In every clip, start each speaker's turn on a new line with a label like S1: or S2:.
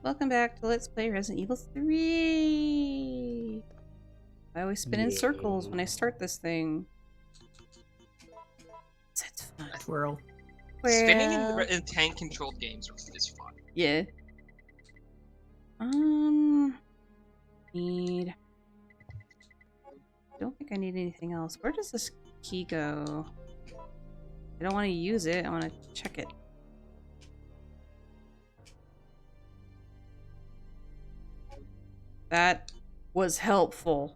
S1: welcome back to Let's Play Resident Evil 3! I always spin in circles when I start this thing. That's fun.
S2: Twirl.
S3: Spinning in tank-controlled games is fun.
S1: Yeah. Need... I don't think I need anything else. Where does this key go? I don't want to use it, I want to check it. That was helpful.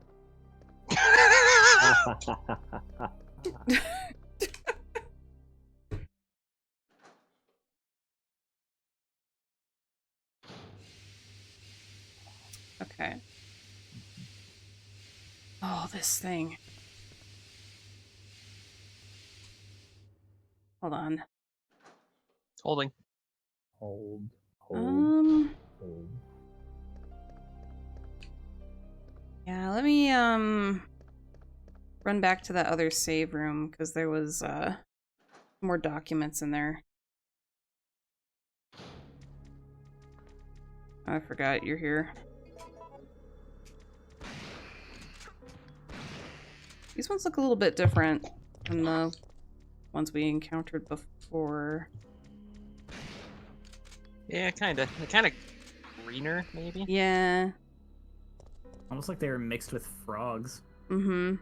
S1: Okay. Oh, this thing. Hold on.
S3: Holding.
S4: Hold.
S1: Yeah, let me run back to that other save room because there was more documents in there. I forgot you're here. These ones look a little bit different than the ones we encountered before.
S3: Yeah, kind of greener, maybe?
S1: Yeah.
S2: Almost like they were mixed with frogs.
S1: Mm-hmm.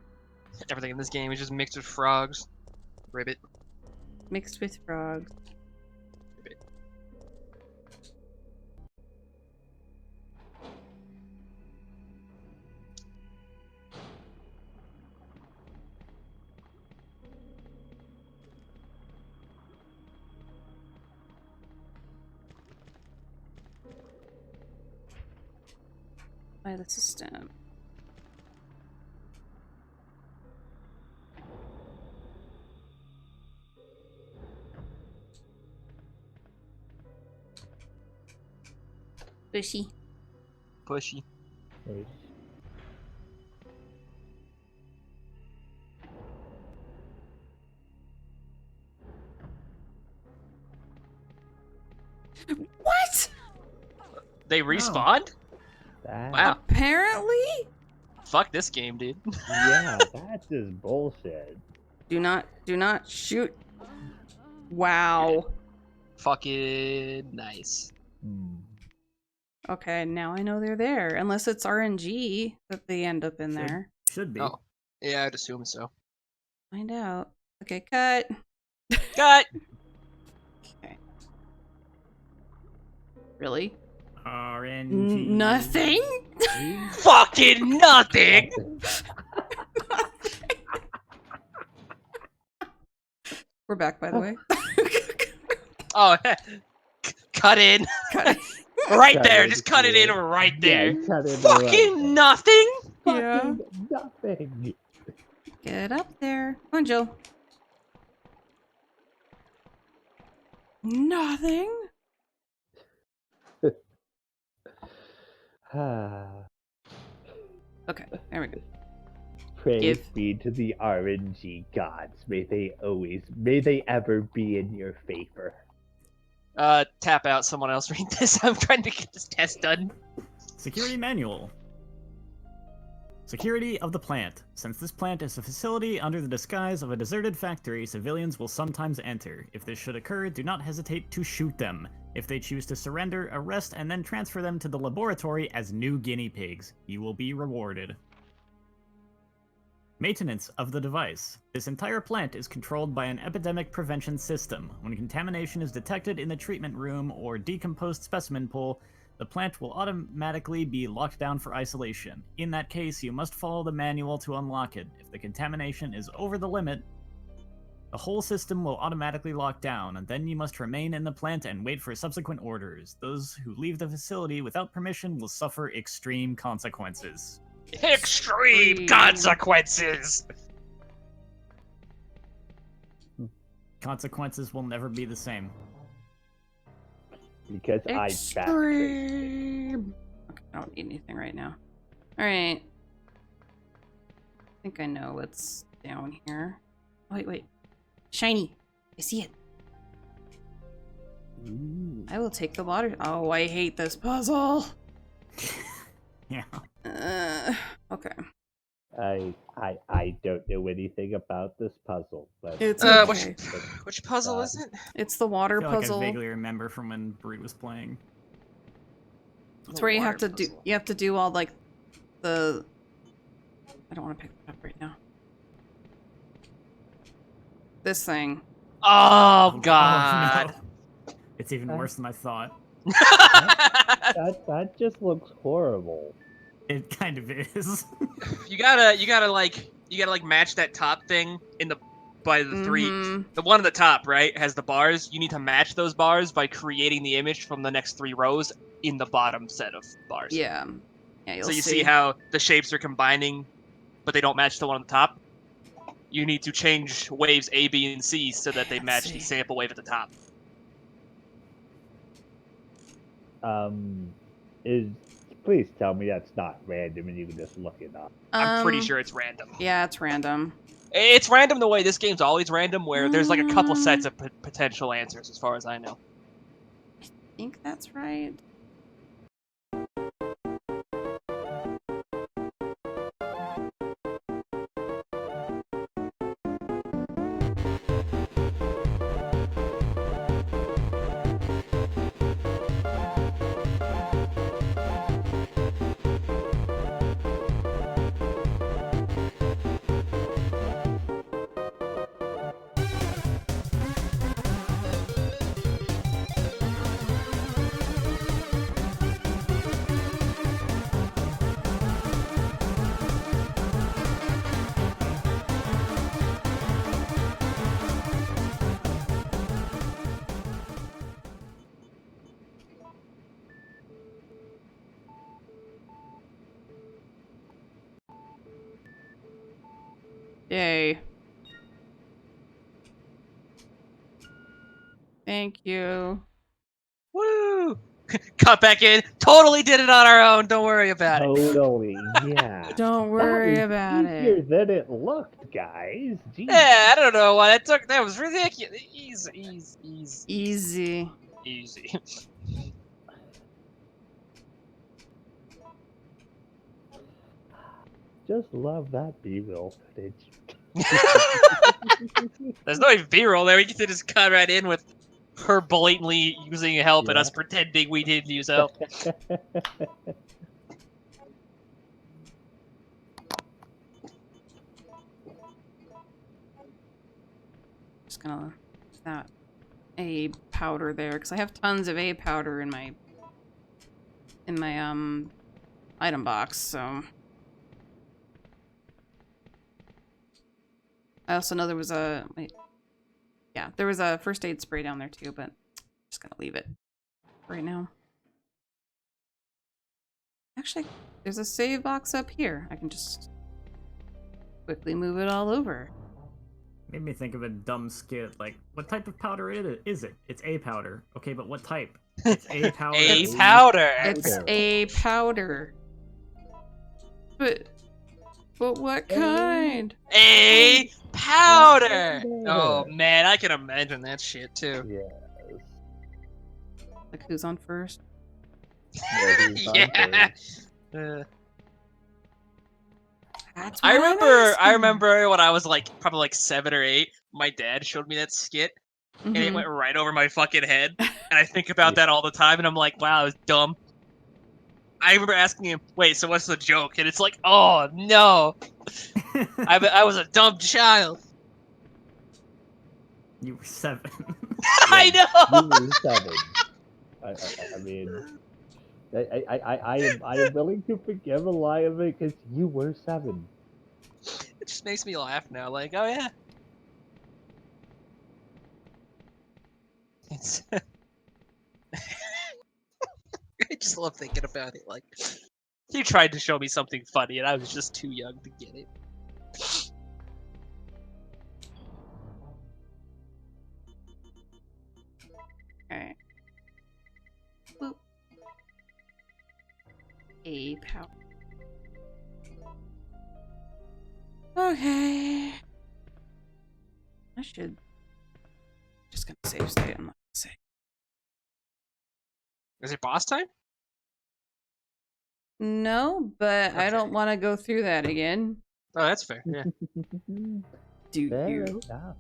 S3: Everything in this game is just mixed with frogs. Ribbit.
S1: Mixed with frogs.
S3: Ribbit.
S1: By the system. Bushy.
S3: Pushy.
S4: Wait.
S1: What?
S3: They respawned?
S4: That,
S3: Wow.
S1: Apparently?
S3: Fuck this game, dude.
S4: yeah, that's just bullshit.
S1: Do not shoot. Wow.
S3: Fucking nice.
S1: Okay, now I know they're there. Unless it's RNG that they end up in there.
S2: Should be.
S3: Oh. Yeah, I'd assume so.
S1: Find out. Okay, cut.
S3: Cut!
S1: Okay. Really?
S2: RNG.
S1: Nothing?
S3: Fucking nothing!
S1: We're back, by the way.
S3: Oh, cut in.
S1: Cut it.
S3: Right
S4: Cut
S3: there,
S4: it,
S3: just cut it in
S4: yeah.
S3: right there.
S4: Yeah, cut it
S3: Fucking
S4: right.
S3: nothing?
S1: Yeah.
S4: Fucking nothing.
S1: Get up there. Come on, Jill. Nothing? Okay, there we go.
S4: Praise
S1: Give.
S4: be to the RNG gods. May they ever be in your favor.
S3: Tap out. Someone else read this. I'm trying to get this test done.
S2: Security manual. Security of the plant. Since this plant is a facility under the disguise of a deserted factory, civilians will sometimes enter. If this should occur, do not hesitate to shoot them. If they choose to surrender, arrest and then transfer them to the laboratory as new guinea pigs. You will be rewarded. Maintenance of the device. This entire plant is controlled by an epidemic prevention system. When contamination is detected in the treatment room or decomposed specimen pool, the plant will automatically be locked down for isolation. In that case, you must follow the manual to unlock it. If the contamination is over the limit, the whole system will automatically lock down, and then you must remain in the plant and wait for subsequent orders. Those who leave the facility without permission will suffer extreme consequences.
S3: Extreme consequences!
S2: Consequences will never be the same.
S4: Because
S1: Extreme. Okay, I don't need anything right now. Alright. I think I know what's down here. Wait. Shiny. I see it.
S4: Ooh.
S1: I will take the water. Oh, I hate this puzzle.
S2: Yeah.
S1: Okay.
S4: I don't know anything about this puzzle, but
S1: It's
S3: Which
S1: okay.
S3: which puzzle is it?
S1: It's the
S2: I
S1: water
S2: feel like I
S1: puzzle.
S2: vaguely remember from when Bree was playing.
S1: It's
S3: The
S1: where you
S3: water
S1: have to do.
S3: puzzle.
S1: You have to do all like the. I don't want to pick that up right now. This thing.
S3: Oh god.
S2: No. It's even worse than I thought.
S4: that just looks horrible.
S2: It kind of is.
S3: you gotta match that top thing in the by the three.
S1: Mhm.
S3: The one at the top, right, has the bars. You need to match those bars by creating the image from the next 3 rows in the bottom set of bars.
S1: Yeah. Yeah, you'll
S3: So you see how the shapes are combining, but they don't match the one on the top. You need to change waves A, B, and C so that they
S1: Let's
S3: match
S1: see.
S3: the sample wave at the top.
S4: Is please tell me that's not random and you can just look it up.
S3: I'm pretty sure it's random.
S1: Yeah, it's random.
S3: It's random the way this game's always random, where there's like a couple sets of potential answers, as far as I know.
S1: I think that's right. Yay. Thank you.
S3: Woo! Cut back in. Totally did it on our own. Don't worry about it.
S4: Totally, yeah.
S1: Don't worry
S4: That
S1: about
S4: was easier
S1: it.
S4: than it looked, guys. Jeez.
S3: Yeah, I don't know why that took. That was ridiculous.
S1: Easy.
S3: Easy.
S4: Just love that B-roll footage.
S3: There's no even B-roll there. We get to just cut right in with her blatantly using help and
S4: Yeah.
S3: us pretending we didn't use help.
S1: Just gonna use that A powder there because I have tons of A powder in my item box. So I also know there was a there was a first aid spray down there too, but just gonna leave it right now. Actually, there's a save box up here. I can just quickly move it all over.
S2: Made me think of a dumb skit. Like, what type of powder is it? It's A powder. Okay, but what type? It's A powder.
S3: A powder.
S1: It's A powder. But what kind?
S3: A powder. Oh man, I can imagine that shit too.
S4: Yes.
S1: Like who's on first?
S3: Yeah.
S1: That's
S3: I
S1: what I'm
S3: remember
S1: asking.
S3: when I was like probably like 7 or 8, my dad showed me that skit and it
S1: Mhm.
S3: went right over my fucking head. And I think about that all the time and I'm like, wow, it's dumb. I remember asking him, wait, so what's the joke? And it's like, oh no. I was a dumb child.
S2: You were 7.
S3: I know.
S4: You were 7. I mean, I am willing to forgive a lie of it because you were 7.
S3: It just makes me laugh now. Like, oh yeah. It's I just love thinking about it. Like, he tried to show me something funny, and I was just too young to get it.
S1: Okay. Boop. A powder. Okay. I should just gonna save state. I'm not gonna say.
S3: Is it boss time?
S1: No, but I
S3: Okay.
S1: don't want to go through that again.
S3: Oh, that's fair. Yeah.
S1: Do
S4: Fair
S1: you?
S4: enough.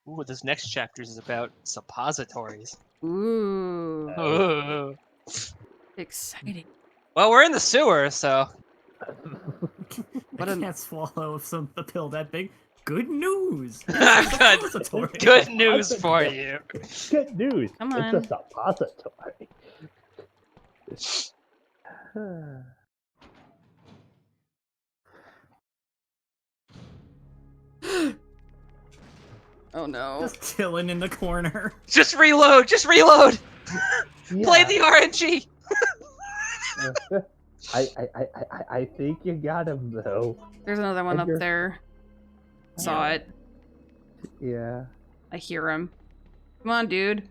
S3: Ooh, this next chapter is about suppositories.
S1: Ooh,
S3: Ooh.
S1: exciting.
S3: Well, we're in the sewer, so
S1: What
S2: I
S1: a-
S2: can't swallow the pill that big. Good news!
S3: good,
S2: Suppository.
S3: good news for you.
S4: Good news.
S1: Come
S4: It's
S1: on.
S4: a suppository.
S1: Oh no.
S2: Just chilling in the corner.
S3: Just reload. Just reload. Play
S4: Yeah.
S3: the RNG.
S4: I think you got him though.
S1: There's another one
S4: And
S1: up
S4: you're-
S1: there. Saw it.
S4: Yeah.
S1: I hear him. Come on, dude.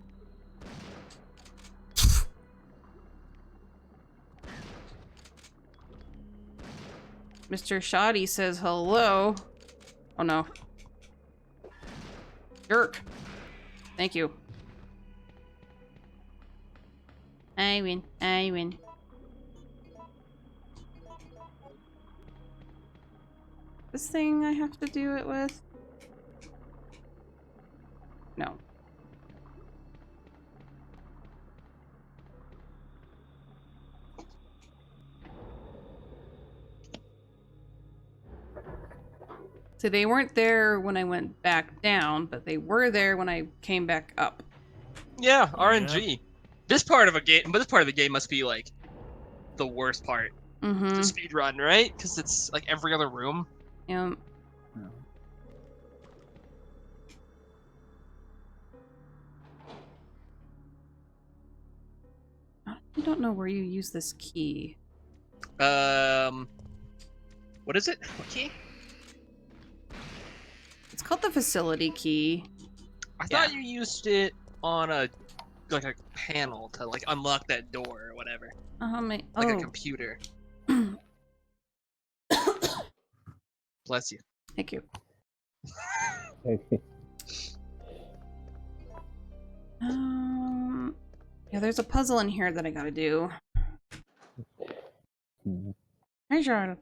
S1: Mr. Shoddy says hello. Oh no. Jerk. Thank you. I win. I win. This thing I have to do it with? No. So they weren't there when I went back down, but they were there when I came back up.
S3: Yeah, RNG. This part of a game, but this part of the game must be like the worst part
S1: Mm-hmm.
S3: to speed run, right? Because it's like every other room.
S1: Yeah. I don't know where you use this key.
S3: What is it? What key?
S1: It's called the facility key.
S3: I thought you used it on a panel to like unlock that door or whatever, like a
S1: Oh.
S3: computer. Bless you.
S1: Thank you. Yeah, there's a puzzle in here that I gotta do. Pleasure.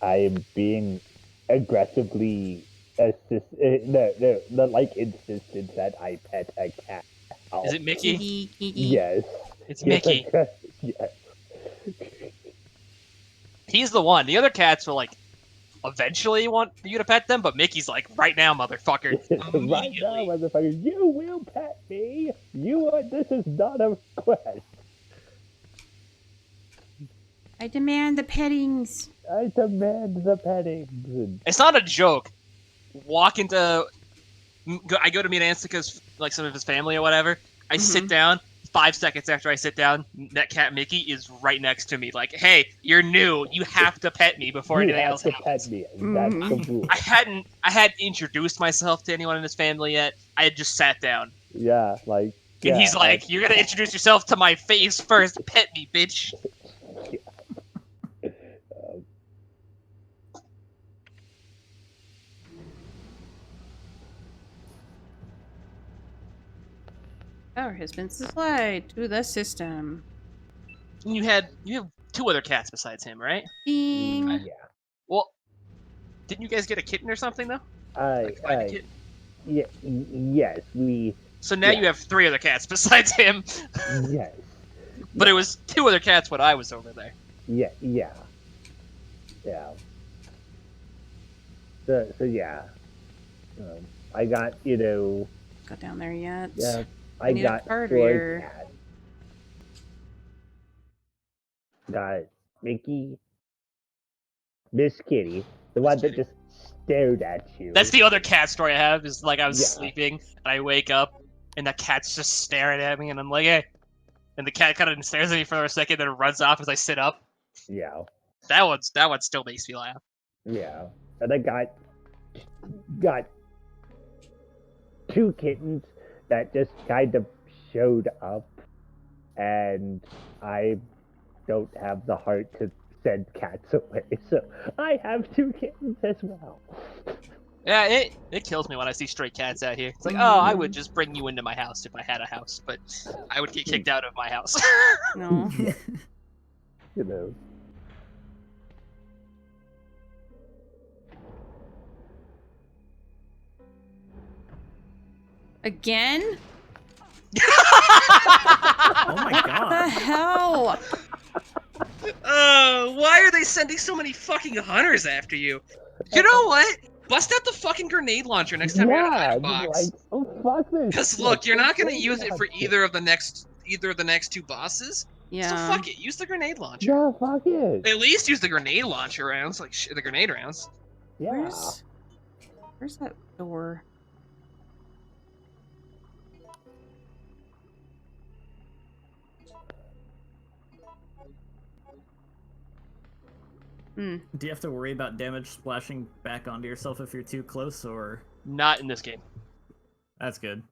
S4: I am being aggressively insisted that I pet a cat.
S3: Is it Mickey?
S1: Kiki.
S4: Yes.
S3: It's
S4: Yes,
S3: Mickey.
S4: Yes.
S3: He's the one. The other cats will like eventually want you to pet them, but Mickey's like, right now, motherfucker.
S4: Right now,
S3: Immediately.
S4: motherfucker, you will pet me. You are. This is not a quest.
S1: I demand the pettings.
S4: I demand the petting.
S3: It's not a joke. I go to meet Anstca's, like some of his family or whatever. I sit down. 5 seconds after I sit down, that cat Mickey is right next to me. Like, hey, you're new. You have to pet me before anything else happens.
S4: Pet me. That's the rule.
S3: I hadn't introduced myself to anyone in his family yet. I had just sat down.
S4: Yeah, like.
S3: And he's like, you're gonna introduce yourself to my face first. Pet me, bitch.
S1: Power has been supplied to the system.
S3: And you have 2 other cats besides him, right?
S1: Ding.
S4: Yeah.
S3: Well, didn't you guys get a kitten or something though? Find a kitten?
S4: Yes, we.
S3: So now you have 3 other cats besides him.
S4: Yes.
S3: But it was 2 other cats when I was over there.
S4: Yeah. So yeah. I got,
S1: Got down there yet?
S4: yeah, I
S1: need a
S4: got
S1: card
S4: 4
S1: reader.
S4: cats. Got Mickey, Miss Kitty, the one that just stared at you.
S3: That's the other cat story I have. Is like I was
S4: Yeah.
S3: sleeping and I wake up and the cat's just staring at me and I'm like, hey. And the cat kind of stares at me for a second, then runs off as I sit up.
S4: Yeah.
S3: That one still makes me laugh.
S4: Yeah. And I got 2 kittens that just kind of showed up, and I don't have the heart to send cats away, so I have 2 kittens as well.
S3: Yeah, it kills me when I see stray cats out here. It's like, oh, I would just bring you into my house if I had a house, but I would get kicked out of my house.
S1: No.
S4: Yeah. You know.
S1: Again?
S2: Oh my
S1: What the
S2: god.
S1: hell?
S3: Why are they sending so many fucking hunters after you? You know what? Bust out the fucking grenade launcher next time you're in an item box.
S4: like, oh fuck this.
S3: Because
S4: shit.
S3: look, you're not gonna
S4: Grenade
S3: use it for
S4: launcher.
S3: either of the next two bosses.
S1: Yeah.
S3: So fuck it, use the grenade launcher.
S4: Yeah, fuck it.
S3: At least use the grenade launcher rounds, like the grenade rounds.
S4: Yeah.
S1: Where's that door? Hmm.
S2: Do you have to worry about damage splashing back onto yourself if you're too close, or
S3: Not in this game.
S2: that's good?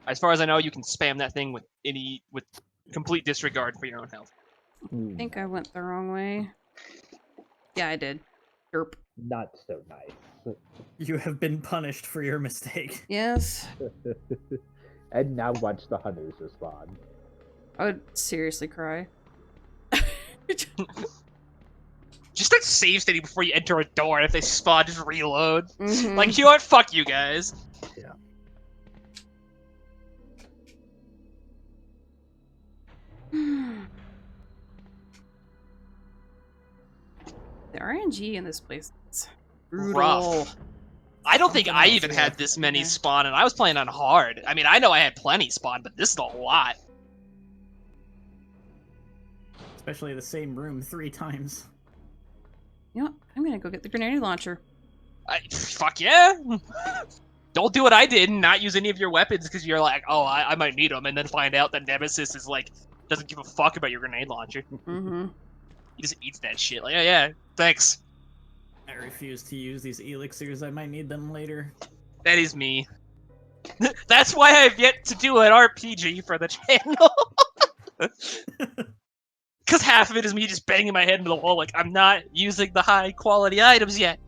S3: As far as I know, you can spam that thing with complete disregard for your own health.
S1: I think I went the wrong way. Yeah, I did. Derp.
S4: Not so nice.
S2: You have been punished for your mistake.
S1: Yes.
S4: And now watch the hunters respond.
S1: I would seriously cry.
S3: Just start save stating before you enter a door, and if they spawn, just reload.
S1: Mhm.
S3: Like, you know what? Fuck you guys.
S4: Yeah.
S1: The RNG in this place is brutal.
S3: Rough. I don't think I even had this many
S1: Okay.
S3: spawn, and I was playing on hard. I mean, I know I had plenty spawn, but this is a lot.
S2: Especially the same room 3 times.
S1: You know what? I'm gonna go get the grenade launcher.
S3: Fuck yeah. Don't do what I did and not use any of your weapons because you're like, oh, I might need them, and then find out that Nemesis is like, doesn't give a fuck about your grenade launcher.
S1: Mm-hmm.
S3: He just eats that shit. Like, yeah, thanks.
S2: I refuse to use these elixirs. I might need them later.
S3: That is me. That's why I've yet to do an RPG for the channel. Because half of it is me just banging my head into the wall like, I'm not using the high quality items yet.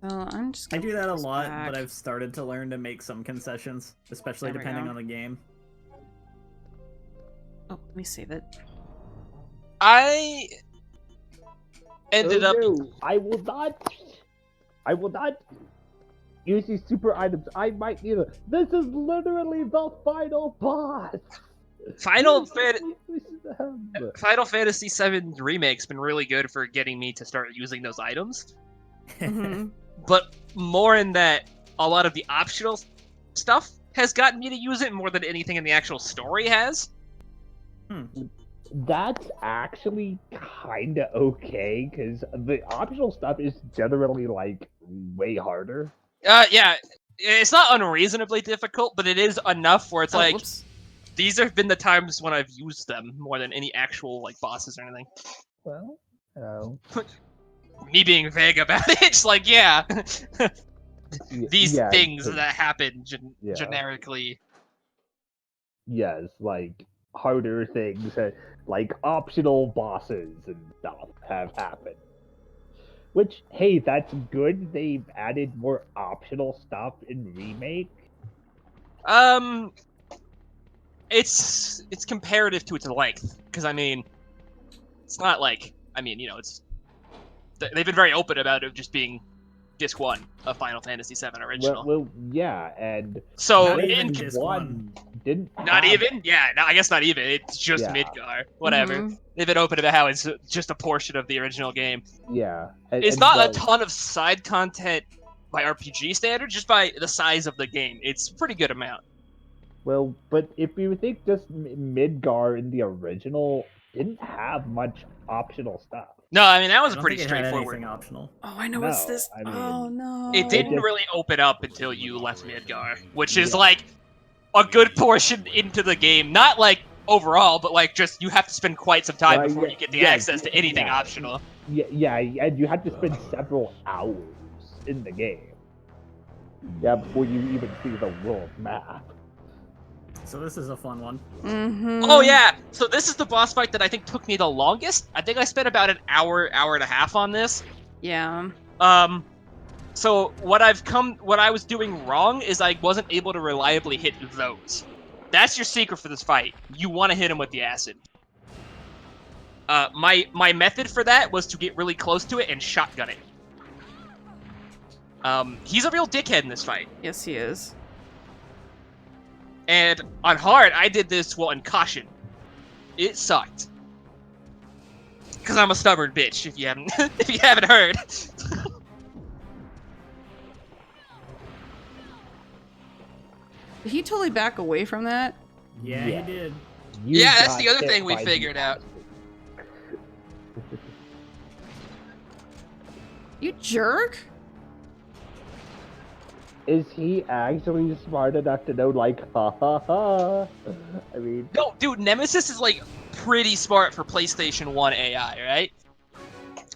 S1: So I'm just
S2: I
S1: gonna
S2: do that a
S1: put this
S2: lot,
S1: back.
S2: but I've started to learn to make some concessions, especially
S1: There we
S2: depending
S1: go.
S2: on the game.
S1: Oh, let me save it.
S3: I ended
S4: Oh,
S3: up...
S4: no, I will not use these super items. I might need them. This is literally the final boss.
S3: Final
S4: We should have-
S3: Final Fantasy VII Remake's been really good for getting me to start using those items.
S1: Mhm.
S3: But more in that, a lot of the optional stuff has gotten me to use it more than anything in the actual story has.
S4: That's actually kind of okay, because the optional stuff is generally, like, way harder.
S3: Yeah, it's not unreasonably difficult, but it is enough where it's
S1: Oh,
S3: like,
S1: whoops.
S3: these have been the times when I've used them more than any actual, like, bosses or anything.
S4: Well, oh.
S3: Me being vague about it, it's like, yeah, these
S4: Yeah,
S3: things
S4: 'cause-
S3: that happen
S4: Yeah.
S3: generically.
S4: Yes, like, harder things, like optional bosses and stuff have happened. Which, hey, that's good. They've added more optional stuff in Remake.
S3: It's comparative to its length, because I mean, it's not like, I mean, you know, it's they've been very open about it just being disc 1 of Final Fantasy VII original.
S4: Well, yeah, and
S3: So
S2: Not even
S3: in
S2: disc one.
S4: didn't
S3: not
S4: have-
S3: even, yeah, no, I guess not even. It's just
S4: Yeah.
S3: Midgar, whatever.
S1: Mhm.
S3: They've been open about how it's just a portion of the original game.
S4: Yeah,
S3: It's
S4: and
S3: not a
S4: the-
S3: ton of side content by RPG standards, just by the size of the game. It's a pretty good amount.
S4: Well, but if you think just Midgar in the original didn't have much optional stuff.
S3: No, I mean that was
S2: I don't
S3: pretty
S2: think it had
S3: straightforward.
S2: anything optional.
S1: Oh, I know what's
S4: No,
S1: this.
S4: I mean,
S1: oh no.
S3: It didn't
S4: just-
S3: really open up until you left Midgar, which is
S4: Yeah.
S3: like a good portion into the game. Not like overall, but like just you have to spend quite some time before
S4: yeah,
S3: you get the
S4: yeah,
S3: access to anything
S4: yeah.
S3: optional.
S4: Yeah, and you had to spend several hours in the game. Yeah, before you even see the world map.
S2: So this is a fun one.
S1: Mm-hmm.
S3: Oh yeah, so this is the boss fight that I think took me the longest. I think I spent about an hour and a half on this.
S1: Yeah.
S3: So what I was doing wrong is I wasn't able to reliably hit those. That's your secret for this fight. You want to hit him with the acid. My method for that was to get really close to it and shotgun it. He's a real dickhead in this fight.
S1: Yes, he is.
S3: And on hard, I did this in caution. It sucked. Cause I'm a stubborn bitch. If you haven't heard.
S1: Did he totally back away from that?
S2: Yeah,
S4: Yeah.
S2: he did.
S4: You
S3: Yeah, that's
S4: got
S3: the other
S4: hit
S3: thing we
S4: by the
S3: figured out.
S4: acid.
S1: You jerk!
S4: Is he actually smart enough to know, like, ha ha ha? I mean,
S3: No, dude, Nemesis is like pretty smart for PlayStation 1 AI, right?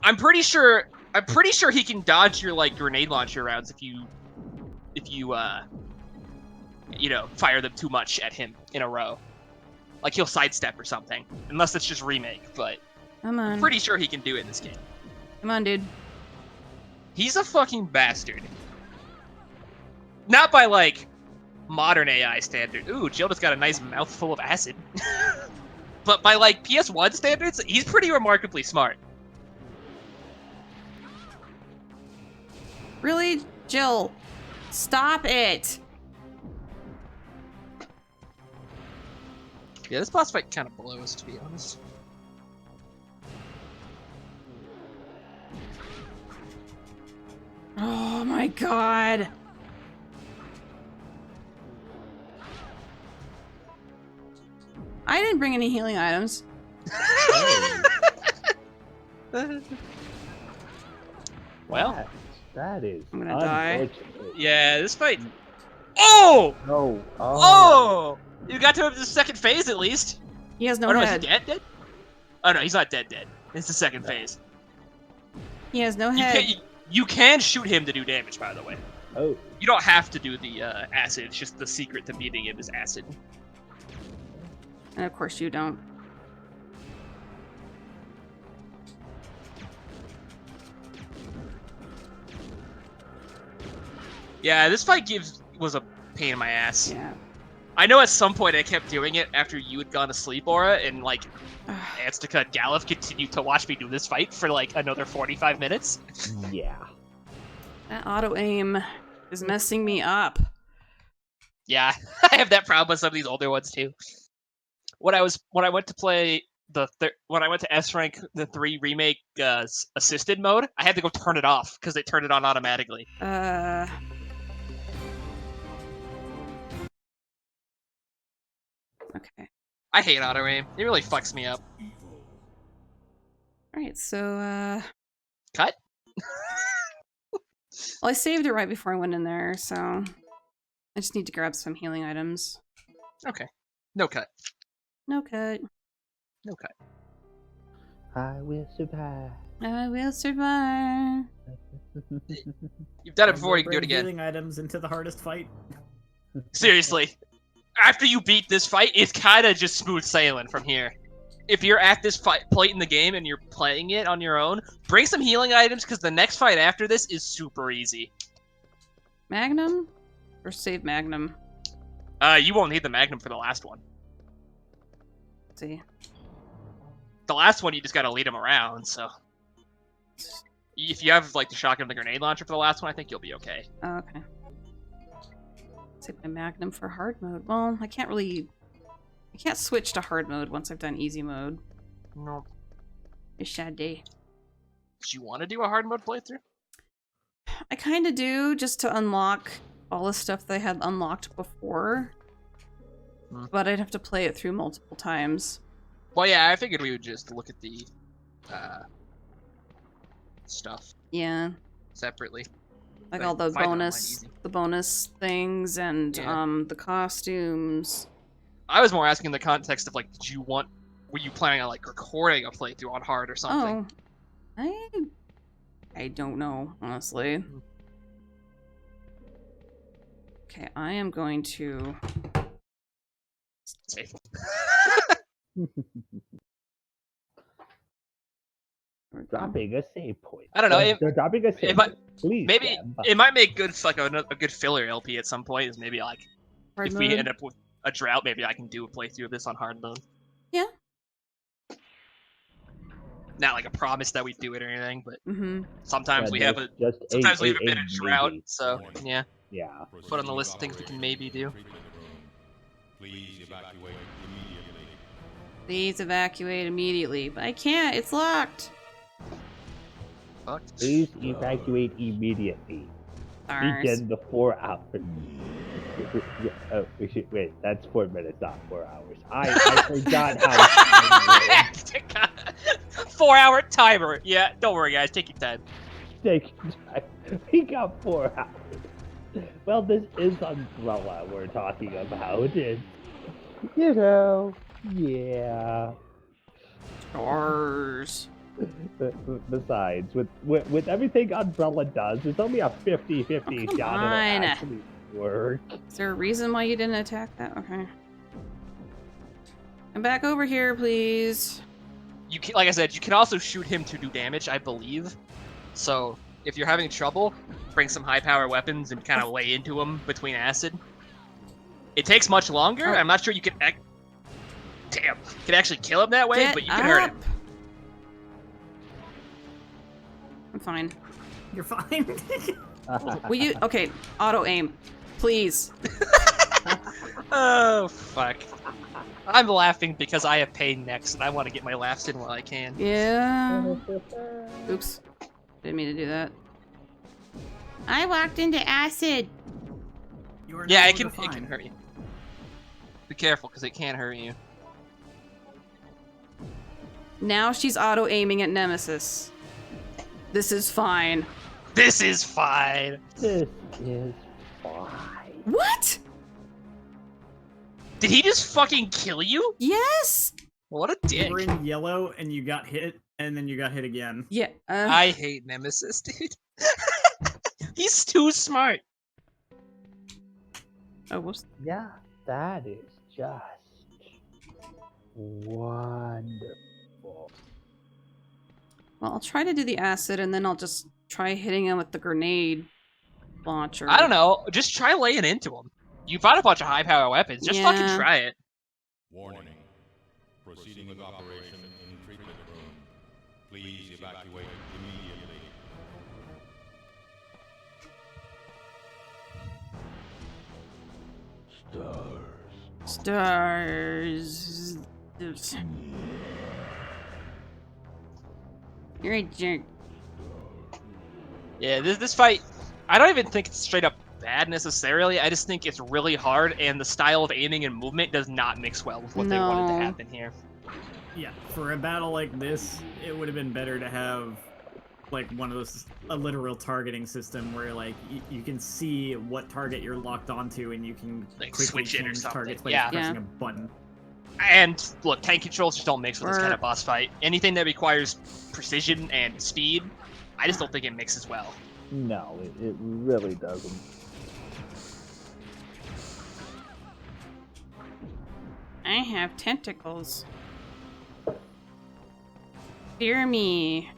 S3: I'm pretty sure he can dodge your like grenade launcher rounds if you fire them too much at him in a row. Like he'll sidestep or something. Unless it's just remake, but
S1: Come on.
S3: I'm pretty sure he can do it in this game.
S1: Come on, dude.
S3: He's a fucking bastard. Not by like modern AI standard. Ooh, Jill just got a nice mouthful of acid. But by like PS1 standards, he's pretty remarkably smart.
S1: Really? Jill, stop it!
S3: Yeah, this boss fight kind of blows, to be honest.
S1: Oh my god! I didn't bring any healing items.
S3: Well,
S4: that is
S1: I'm gonna die.
S4: unfortunate.
S3: yeah, this fight. Oh!
S4: No.
S3: Oh! You got to the second phase at least.
S1: He has no
S3: Oh no, is he
S1: head.
S3: dead? Dead? Oh no, he's not dead. Dead. It's the second phase.
S1: He has no
S3: You
S1: head.
S3: you can shoot him to do damage, by the way.
S4: Oh.
S3: You don't have to do the acid. It's just the secret to beating him is acid.
S1: And of course you don't.
S3: Yeah, this fight was a pain in my ass.
S1: Yeah.
S3: I know at some point I kept doing it after you had gone to sleep, Aura, and like Anstca and Galuf continued to watch me do this fight for like another 45 minutes.
S4: Yeah.
S1: That auto aim is messing me up.
S3: Yeah, I have that problem with some of these older ones too. When I went to play when I went to S rank the 3 remake assisted mode, I had to go turn it off because they turned it on automatically.
S1: Okay.
S3: I hate auto aim. It really fucks me up.
S1: Alright, so,
S3: Cut?
S1: well, I saved it right before I went in there, so I just need to grab some healing items.
S3: Okay. No cut.
S1: No cut.
S3: No cut.
S4: I will survive.
S1: I will survive.
S3: You've done it before, you can do it
S2: Bring
S3: again.
S2: Healing items into the hardest fight.
S3: Seriously. After you beat this fight, it's kind of just smooth sailing from here. If you're at this point in the game and you're playing it on your own, bring some healing items because the next fight after this is super easy.
S1: Magnum? Or save Magnum?
S3: You won't need the Magnum for the last one.
S1: Let's see.
S3: The last one, you just gotta lead him around, so... If you have, like, the shotgun and the grenade launcher for the last one, I think you'll be okay.
S1: Oh, okay. Save my Magnum for hard mode. Well, I can't switch to hard mode once I've done easy mode.
S3: No.
S1: It's sad day.
S3: Do you want to do a hard mode playthrough?
S1: I kind of do, just to unlock all the stuff that I had unlocked before. But I'd have to play it through multiple times.
S3: Well, yeah, I figured we would just look at the stuff
S1: Yeah.
S3: separately.
S1: Like
S3: But
S1: all the
S3: find online
S1: bonus,
S3: easy.
S1: things and
S3: Yeah.
S1: the costumes.
S3: I was more asking in the context of, like, were you planning on, like, recording a playthrough on hard or something?
S1: Oh, I don't know, honestly. Okay, I am going to...
S3: Safe.
S4: Dropping a save point.
S3: I don't know.
S4: They're dropping a save point. Please,
S3: Maybe
S4: Gem.
S3: it might make good like a good filler LP at some point. Is maybe like
S1: Hard
S3: if
S1: mode.
S3: we end up with a drought, maybe I can do a playthrough of this on hard mode.
S1: Yeah.
S3: Not like a promise that we do it or anything, but
S1: Mm-hmm.
S3: sometimes
S4: Yeah,
S3: we have a
S4: just
S3: sometimes we have a bit of drought.
S4: maybe.
S3: So yeah,
S4: Yeah.
S3: put on the list of things we can maybe do.
S5: Please evacuate immediately.
S1: Please evacuate immediately. But I can't. It's locked.
S3: Fuck.
S4: Please evacuate immediately.
S1: Stars.
S4: Begin the 4 hours. Oh, wait, that's 4 minutes, not 4 hours. I forgot how time
S3: 4-hour timer. Yeah, don't worry, guys. Take your time.
S4: Take time. We got 4 hours. Well, this is Umbrella we're talking about. It's, you know, yeah.
S1: Stars.
S4: Besides, with everything Umbrella does, it's only a 50-50
S1: Oh,
S4: shot
S1: come
S4: it'll
S1: on.
S4: actually work.
S1: Is there a reason why you didn't attack that? Okay. Come back over here, please.
S3: You can, like I said, you can also shoot him to do damage, I believe. So if you're having trouble, bring some high power weapons and kind of lay into him between acid. It takes much longer.
S1: Oh.
S3: I'm not sure you can. Damn, you can actually kill him that way,
S1: Get
S3: but you can hurt him.
S1: up. I'm fine.
S2: You're fine.
S1: Will you? Okay, auto aim, please.
S3: Oh fuck! I'm laughing because I have pain next, and I want to get my laughs in while I can.
S1: Yeah. Oops. Didn't mean to do that. I walked into acid.
S2: You are
S3: Yeah,
S2: no
S3: it can
S2: longer
S3: hurt you. Be careful, because it can hurt you.
S1: Now she's auto aiming at Nemesis. This is fine.
S3: This is fine.
S4: This is fine.
S1: What?
S3: Did he just fucking kill you?
S1: Yes.
S3: What a dick.
S2: You were in yellow and you got hit, and then you got hit again.
S1: Yeah.
S3: I hate Nemesis, dude. He's too smart.
S1: Oh, whoops.
S4: Yeah, that is just wonderful.
S1: Well, I'll try to do the acid, and then I'll just try hitting him with the grenade launcher.
S3: I don't know. Just try laying into him. You bought a bunch of high power weapons. Just fucking
S1: Yeah.
S3: try it.
S5: Warning. Proceeding with operation in treatment room. Please evacuate immediately.
S1: Stars. You're a jerk.
S3: Yeah, this fight, I don't even think it's straight up bad necessarily. I just think it's really hard, and the style of aiming and movement does not mix well with what they wanted to
S1: No.
S3: happen here.
S2: Yeah, for a battle like this, it would have been better to have like one of those, a literal targeting system where like you can see what target you're locked onto and you can
S3: Like,
S2: quickly
S3: switch it or
S2: change
S3: something.
S2: targets by
S3: Yeah.
S2: just pressing
S1: Yeah.
S2: a button.
S3: And look, tank controls just don't mix with this kind of
S1: Work.
S3: boss fight. Anything that requires precision and speed, I just don't think it mixes well.
S4: No, it really doesn't.
S1: I have tentacles. Fear me.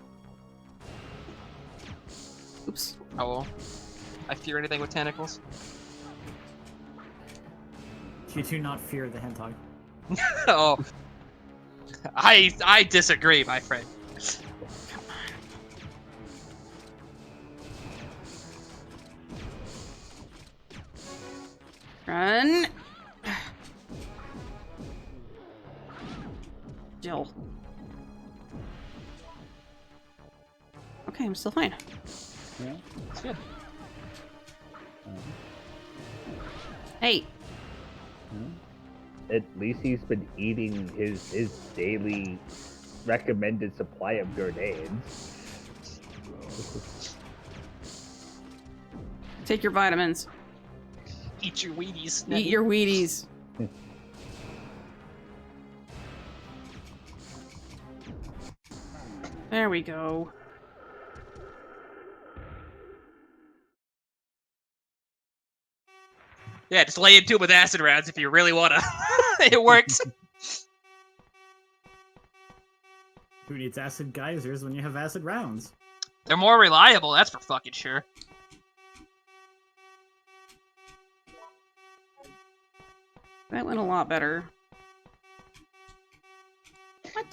S1: Oops.
S3: Oh, well. I fear anything with tentacles.
S2: You do not fear the hentai.
S3: Oh, I disagree, my friend.
S1: Run. Jill. Okay, I'm still fine.
S4: Yeah.
S3: It's good.
S1: Hey.
S4: At least he's been eating his daily recommended supply of grenades.
S1: Take your vitamins.
S3: Eat your Wheaties.
S1: Eat your Wheaties. There we go.
S3: Yeah, just lay into it with acid rounds if you really wanna. It works.
S2: Who needs acid geysers when you have acid rounds?
S3: They're more reliable, that's for fucking sure.
S1: That went a lot better. What?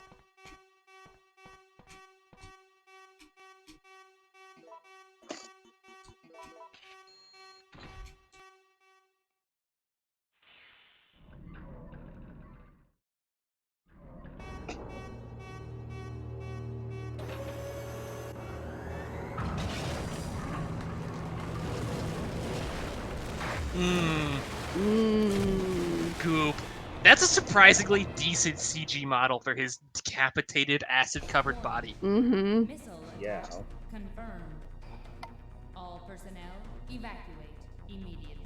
S3: Goop. That's a surprisingly decent CG model for his decapitated, acid-covered body.
S1: Mm-hmm.
S6: Missile
S4: Yeah.
S6: attack confirmed. All personnel evacuate immediately.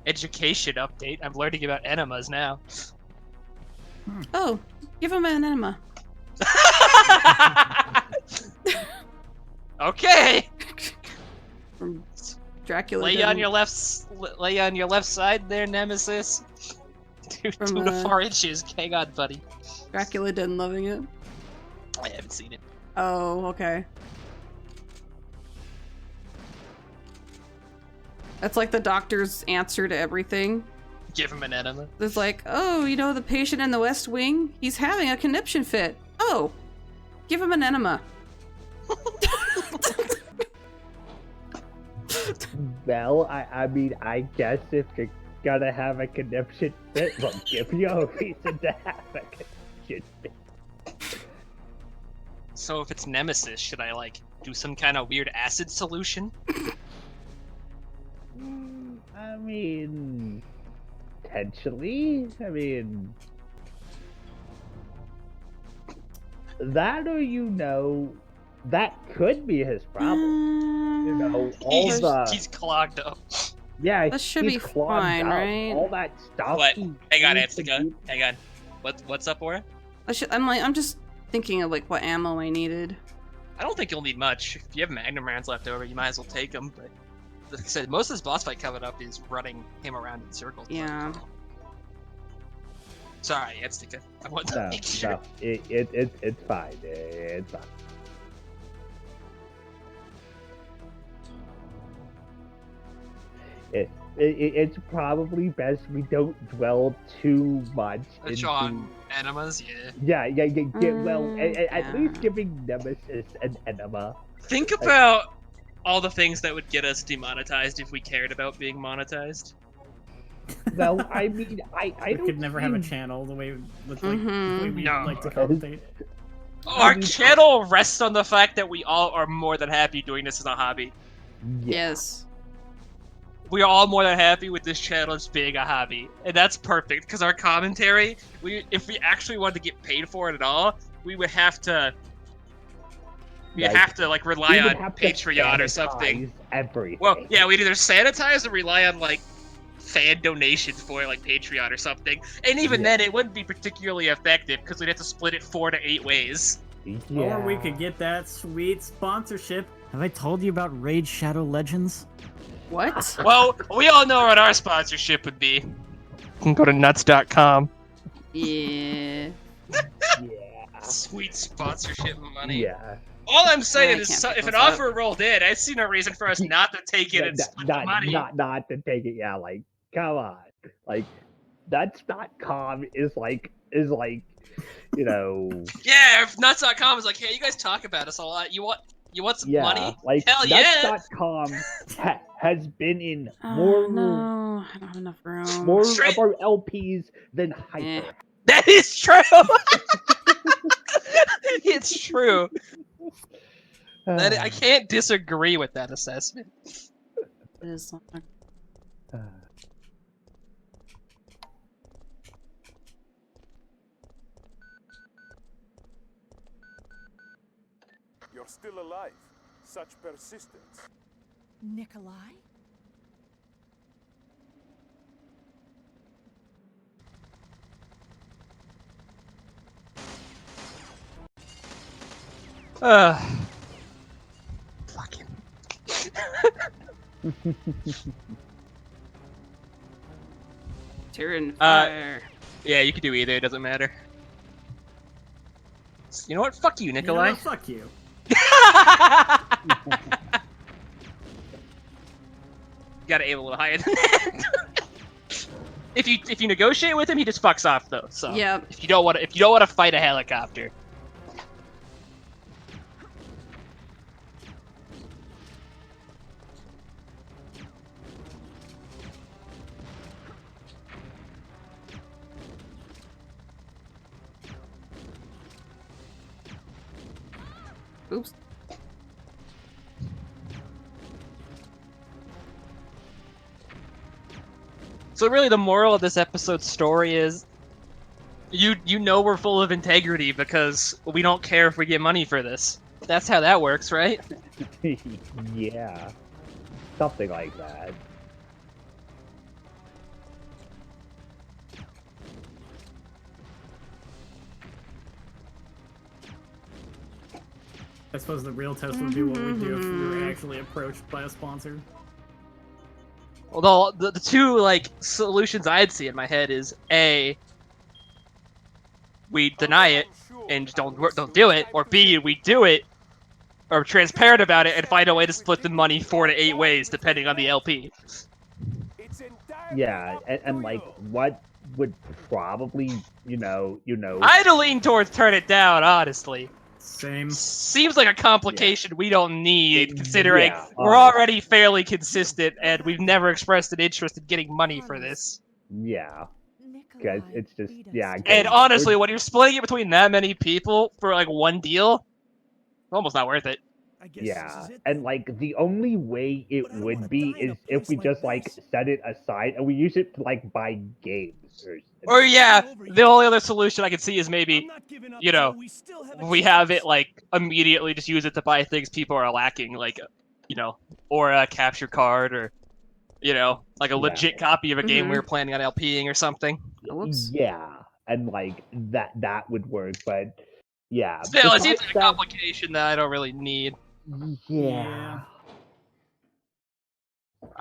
S3: Education update. I'm learning about enemas now.
S1: Oh, give him an enema.
S3: Okay.
S1: From Dracula.
S3: Lay
S1: didn't-
S3: on your left side there, Nemesis. Two
S1: From,
S3: to 4 inches. Hang on, buddy.
S1: Dracula didn't loving it.
S3: I haven't seen it.
S1: Oh, okay. That's like the doctor's answer to everything.
S3: Give him an enema.
S1: It's like, oh, you know, the patient in the West Wing, he's having a conniption fit. Oh, give him an enema.
S4: Well, I mean, I guess if you're gonna have a conniption fit, well, give you a reason to have a conniption fit.
S3: So if it's Nemesis, should I, like, do some kind of weird acid solution?
S4: I mean, potentially. I mean, that or that could be his problem. You know, all
S3: He's clogged up.
S4: yeah,
S1: That should
S4: he's
S1: be
S4: clogged
S1: fine,
S4: up.
S1: right?
S4: All that stuff.
S3: What?
S4: he
S3: Hang on,
S4: needs to
S3: Anstca.
S4: keep-
S3: Hang on. What's up, Aura?
S1: I'm just thinking of like what ammo I needed.
S3: I don't think you'll need much. If you have Magnum rounds left over, you might as well take them. But like I said, most of this boss fight coming up is running him around in circles.
S1: Yeah.
S3: Sorry, Anstca. I want to
S4: No,
S3: make sure.
S4: no, it's fine. It's fine. It's probably best we don't dwell too much
S3: Which
S4: into.
S3: on enemas, yeah.
S4: Yeah. Well, at
S1: yeah.
S4: least giving Nemesis an enema.
S3: Think about all the things that would get us demonetized if we cared about being monetized.
S4: Well, I mean, I
S2: We
S4: don't
S2: could never have a
S4: see-
S2: channel the way with like the way we
S3: No.
S2: like to commentate.
S3: Our
S4: mean-
S3: channel rests on the fact that we all are more than happy doing this as a hobby.
S4: Yeah.
S1: Yes.
S3: We are all more than happy with this channel as being a hobby, and that's perfect because our commentary, if we actually wanted to get paid for it at all, we would have to. We'd
S4: Like,
S3: have to like rely
S4: We would
S3: on
S4: have to
S3: Patreon or something.
S4: sanitize Everything.
S3: Well, yeah, we'd either sanitize or rely on like fan donations for like Patreon or something, and even
S4: Yeah.
S3: then, it wouldn't be particularly effective because we'd have to split it 4 to 8 ways.
S4: Yeah.
S2: Or we could get that sweet sponsorship. Have I told you about Raid Shadow Legends?
S1: What?
S3: Well, we all know what our sponsorship would be. You can go to nuts.com.
S1: Yeah.
S4: Yeah.
S3: Sweet sponsorship money.
S4: Yeah.
S3: All I'm saying
S1: I
S3: is,
S1: can't
S3: so,
S1: pick
S3: if an
S1: those up.
S3: offer rolled in, I see no reason for us not to take it and split the money.
S4: Not to take it. Yeah, like, come on. Like, nuts.com is like, you know.
S3: Yeah, if nuts.com is like, hey, you guys talk about us a lot. You want some
S4: Yeah,
S3: money?
S4: like
S3: Hell yeah!
S4: nuts.com has been in
S1: Oh,
S4: more
S1: no, I don't have enough room.
S4: more
S3: Straight-
S4: of our LPs than Hyper.
S1: Eh.
S3: That is true. It's true. I can't disagree with that assessment.
S1: It is not-
S7: You're still alive. Such persistence.
S6: Nikolai?
S3: Fucking.
S1: Tyrion fire.
S3: Yeah, you could do either. It doesn't matter. You know what? Fuck you,
S2: You know
S3: Nikolai.
S2: what? Fuck you.
S3: Gotta aim a little higher than that. If you negotiate with him, he just fucks off though. So
S1: Yep.
S3: if you don't want to fight a helicopter.
S1: Oops.
S3: So really, the moral of this episode's story is, you know we're full of integrity because we don't care if we get money for this. That's how that works, right?
S4: Yeah. Something like that.
S2: I suppose the real test would be what we do if we were actually approached by a sponsor.
S3: Although the two like solutions I'd see in my head is A, we deny it and just don't do it, or B, we do it, or transparent about it and find a way to split the money 4 to 8 ways depending on the LP.
S4: Yeah, and like, what would probably, you know,
S3: I'd lean towards turn it down, honestly.
S2: Same.
S3: Seems like a complication we don't need, considering
S4: Yeah,
S3: we're already fairly consistent and we've never expressed an interest in getting money for this.
S4: yeah, because
S6: Nikolai
S4: it's just,
S6: beat us
S4: yeah.
S6: to
S4: 'cause
S3: And
S6: it.
S3: honestly,
S4: we're-
S3: when you're splitting it between that many people for like one deal, almost not worth it.
S8: I guess
S4: Yeah,
S8: this is it
S4: and
S8: then.
S4: like the only way it
S8: But I don't
S4: would
S8: wanna
S4: be
S8: die in a
S4: is if
S8: place
S4: we
S8: like
S4: just like
S8: this.
S4: set it aside and we use it to like buy games
S3: Or yeah,
S8: over
S3: the
S8: yet.
S3: only other solution I could see is
S8: I'm
S3: maybe
S8: not giving up
S3: you know,
S8: till we still have a
S3: we have
S8: chance.
S3: it like immediately just use it to buy things people are lacking, like you know, or a capture card, or you know, like a
S4: Yeah.
S3: legit copy of a game we
S1: Mhm.
S3: were planning on LPing or something.
S1: Whoops.
S4: Yeah, and like that would work, but yeah.
S3: Still, it seems
S4: besides
S3: like a
S4: that,
S3: complication that I don't really need.
S4: yeah.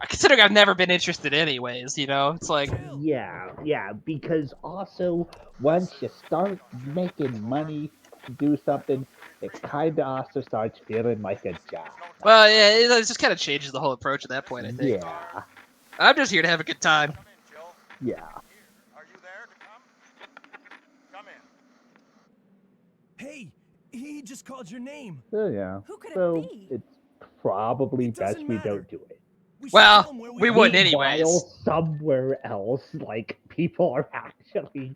S3: Considering I've never been interested anyways, you know? It's like,
S4: Yeah, because also once you start making money to do something, it kind of also starts feeling like a job.
S3: well, yeah, it just kind of changes the whole approach at that point, I think.
S4: Yeah,
S3: I'm just here to have a good time.
S4: yeah.
S7: Are you there to come? Come in.
S8: Hey, he just called your name.
S4: So yeah.
S6: Who could it
S4: So
S6: be?
S4: it's probably
S8: It
S4: best
S8: doesn't
S4: we
S8: matter.
S4: don't do it.
S8: We should
S3: Well,
S8: tell him where
S3: we
S8: are.
S3: wouldn't
S4: Meanwhile,
S3: anyways.
S4: somewhere else, like people are actually,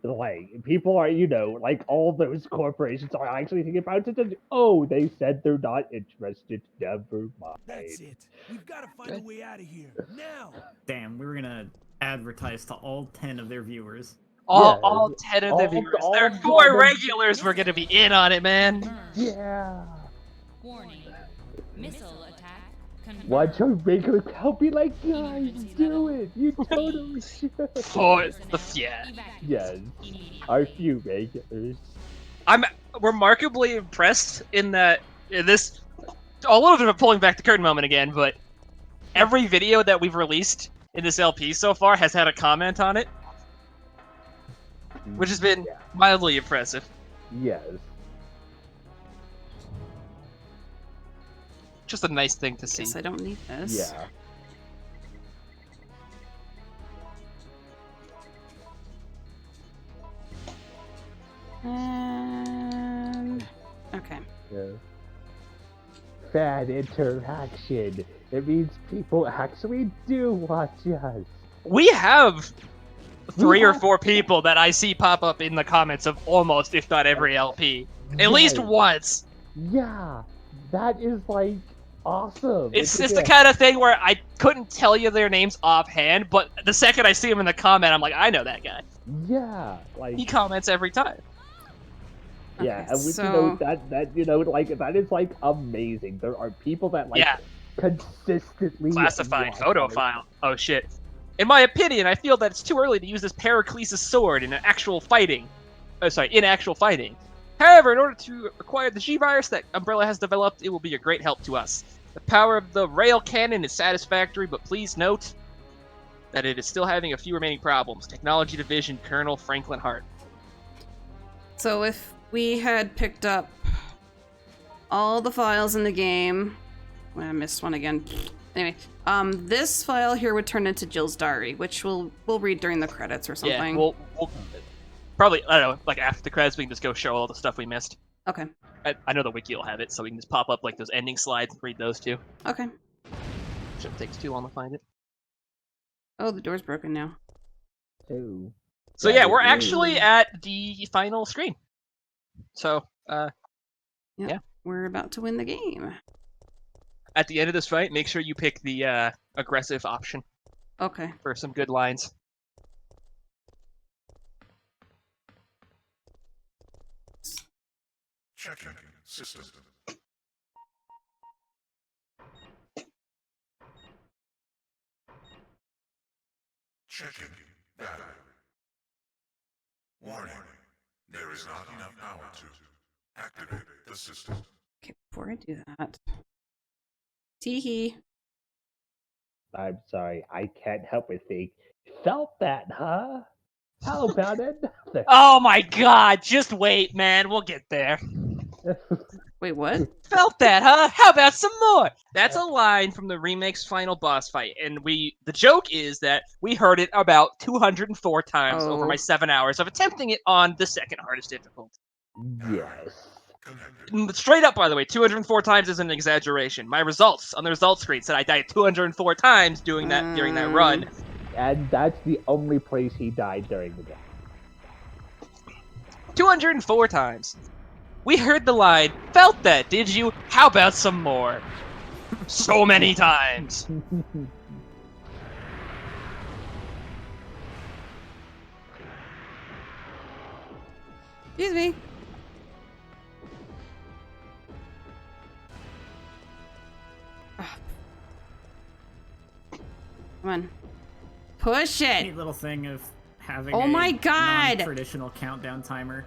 S4: like people are, like all those corporations are actually thinking about it. Oh, they said they're not interested. Never mind.
S8: That's it. We've got to find a way out of here now.
S2: Damn, we were gonna advertise to all 10 of their viewers.
S3: All 10 of the
S4: all-
S3: viewers.
S4: all
S3: There are
S4: 10
S3: 4
S4: of-
S3: regulars were gonna be in on it, man.
S6: Confirmed.
S4: Yeah.
S6: Warning. Missile attack. Confirmed.
S4: Watch our regular I'll be like, guys,
S6: Emergency
S4: do
S6: level.
S4: it. You totally should.
S3: For the
S6: Personnel
S3: yeah.
S6: evacuate
S4: Yes.
S6: immediately.
S4: Our few regulars.
S3: I'm remarkably impressed in that in this a little bit of a pulling back the curtain moment again, but every video that we've released in this LP so far has had a comment on it, which has been
S4: Yeah.
S3: mildly impressive.
S4: Yes.
S3: Just a nice thing to see.
S1: Guess I don't need this.
S4: Yeah.
S1: Okay.
S4: Yeah. Fan interaction. It means people actually do watch us.
S3: We have 3 or
S4: have-
S3: 4 people that I see pop up in the comments of almost, if not every LP. At least
S4: Right.
S3: once.
S4: Yeah, that is like awesome.
S3: It's the kind of thing where I couldn't tell you their names offhand, but the second I see them in the comment, I'm like, I know that guy.
S4: Yeah, like
S3: He comments every time.
S4: yeah,
S1: Okay,
S4: and we,
S1: so
S4: that like that is like amazing. There are people that like
S3: Yeah.
S4: consistently
S3: Classified
S4: watch
S3: photo
S4: us.
S3: file. Oh shit. In my opinion, I feel that it's too early to use this Pericles' sword in actual fighting. In actual fighting. However, in order to acquire the G-Virus that Umbrella has developed, it will be a great help to us. The power of the rail cannon is satisfactory, but please note that it is still having a few remaining problems. Technology Division Colonel Franklin Hart.
S1: So if we had picked up all the files in the game. Well, I missed one again. Anyway, this file here would turn into Jill's diary, which we'll read during the credits or something.
S3: Yeah, we'll probably, I don't know, like after the credits, we can just go show all the stuff we missed.
S1: Okay.
S3: I know the wiki will have it, so we can just pop up like those ending slides and read those too.
S1: Okay.
S3: Shouldn't take too long to find it.
S1: Oh, the door's broken now.
S4: Ooh.
S3: So
S4: That
S3: yeah,
S4: is
S3: we're
S4: weird.
S3: actually at the final screen. So, yeah.
S1: We're about to win the game.
S3: At the end of this fight, make sure you pick the aggressive option
S1: Okay.
S3: for some good lines.
S7: Checking system. Checking data. Warning. There is not enough power to activate the system.
S1: Okay, before I do that. Teehee.
S4: I'm sorry, I can't help but think. Felt that, huh? How about it?
S3: Oh my god, just wait, man. We'll get there.
S1: Wait, what?
S3: Felt that, huh? How about some more? That's a line from the remake's final boss fight, and the joke is that we heard it about 204 times over my 7 hours of attempting it on the second hardest difficulty.
S4: Yes.
S3: Straight up, by the way, 204 times isn't an exaggeration. My results on the results screen said I died 204 times doing that during that run.
S4: And that's the only place he died during the game.
S3: 204 times. We heard the line, felt that, did you? How about some more? So many times.
S1: Excuse me. Come on. Push
S2: Neat
S1: it!
S2: little thing of having
S1: Oh
S2: a
S1: my God!
S2: non-traditional countdown timer.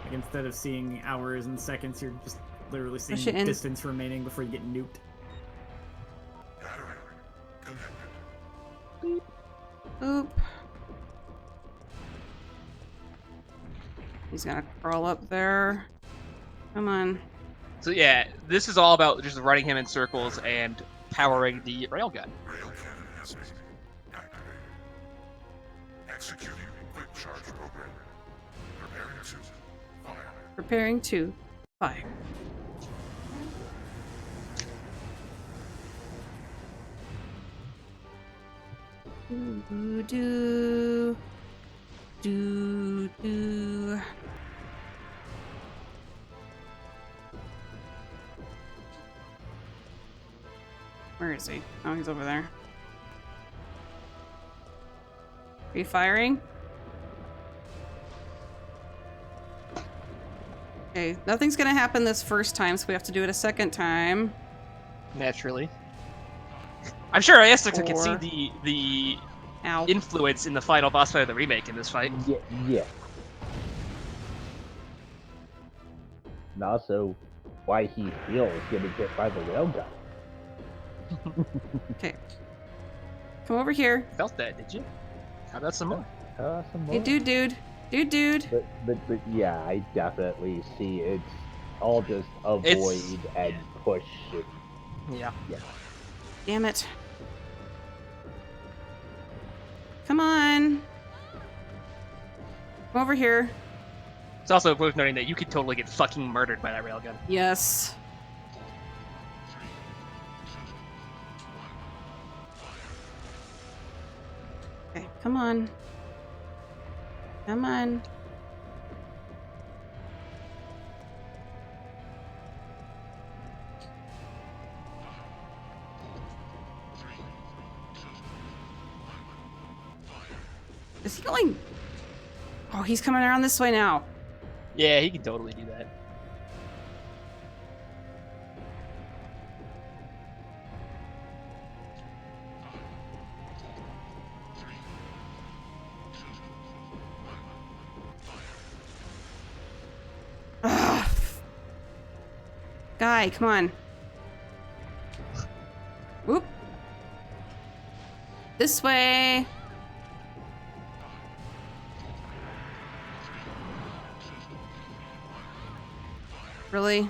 S2: Like instead of seeing hours and seconds, you're just literally seeing
S1: Push it in.
S2: distance remaining before you get nuked.
S1: Oop. He's gonna crawl up there. Come on.
S3: So yeah, this is all about just running him in circles and powering the railgun.
S7: Rail cannon has been activated. Executing quick charge program. Preparing to fire.
S1: Preparing to fire. Do. Where is he? Oh, he's over there. Are you firing? Okay, nothing's gonna happen this first time, so we have to do it a second time.
S3: Naturally. I'm sure Anstca can see
S1: Four.
S3: the
S1: Ow.
S3: influence in the final boss fight of the remake in this fight.
S4: Yeah. And also, why he feels getting hit by the railgun.
S1: Okay. Come over here.
S3: Felt that, did you? How about some more?
S4: Some
S1: Hey,
S4: more.
S1: dude.
S4: But yeah, I definitely see it's all just avoid and push. And,
S3: Yeah.
S1: Damn it. Come on. Come over here.
S3: It's also worth noting that you could totally get fucking murdered by that railgun.
S1: Yes. Okay, come on. Come on. Is he going? Oh, he's coming around this way now.
S3: Yeah, he can totally do that.
S1: Ugh. Guy, come on. Whoop. This way. probably.